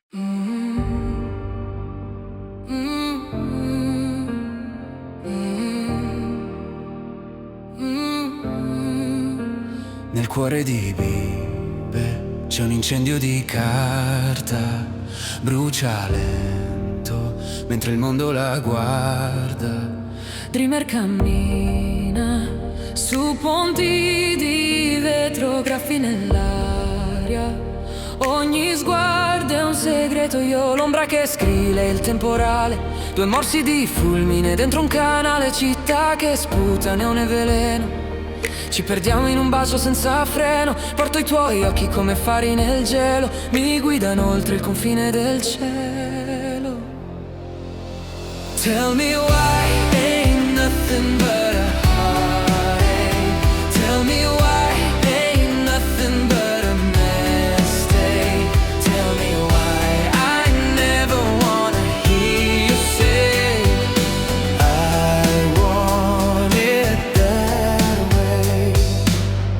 Nel cuore di Bibe c'è un incendio di carta, brucia lento mentre il mondo la guarda. Dreamer cammina su ponti di vetro, graffi nell'aria. Ogni sguardo è un segreto, io l'ombra che scrive il temporale. Due morsi di fulmine dentro un canale, città che sputa neone e veleno. Ci perdiamo in un bacio senza freno, porto i tuoi occhi come fari nel gelo, mi guidano oltre il confine del cielo. Tell me why ain't nothing but a heartache. Tell me why ain't nothing but a mistake. Tell me why I never wanna hear you say I want it that way.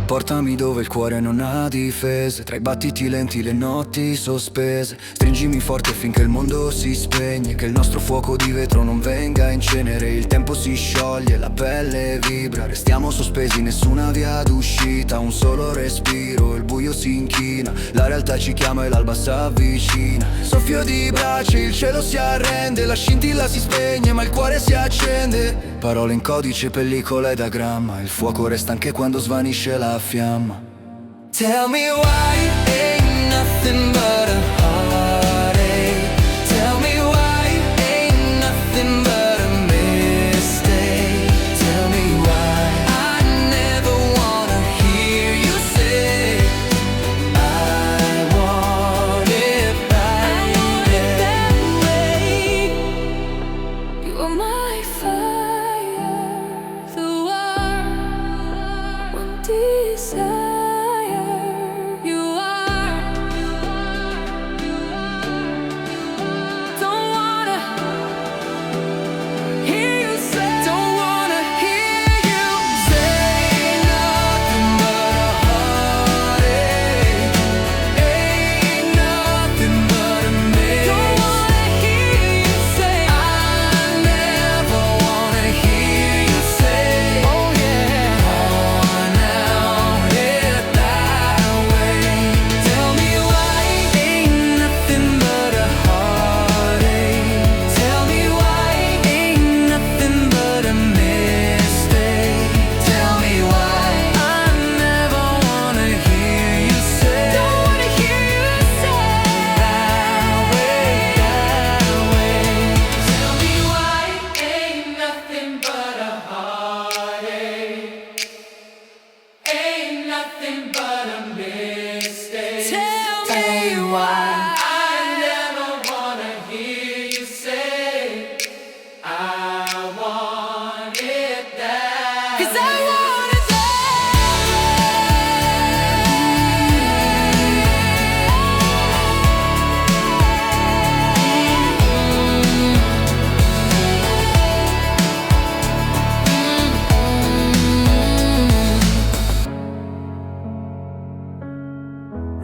Portami dove il cuore non ha difese, tra i battiti lenti le notti sospese. Stringimi forte finché il mondo si spegne, che il nostro fuoco di vetro non venga in cenere. Il tempo si scioglie, la pelle vibra, restiamo sospesi, nessuna via d'uscita, un solo respiro, il buio si inchina, la realtà ci chiama e l'alba s'avvicina. Soffio di braccia, il cielo si arrende, la scintilla si spegne ma il cuore si accende. Parole in codice, pellicola ed agramma, il fuoco resta anche quando svanisce la fiamma. Tell me why ain't nothing but a heartache. Tell me why ain't nothing but a mistake. Tell me why I never wanna hear you say I want it that way. You are my fire, the one desire.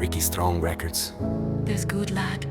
RickyStrong Records. This good lad.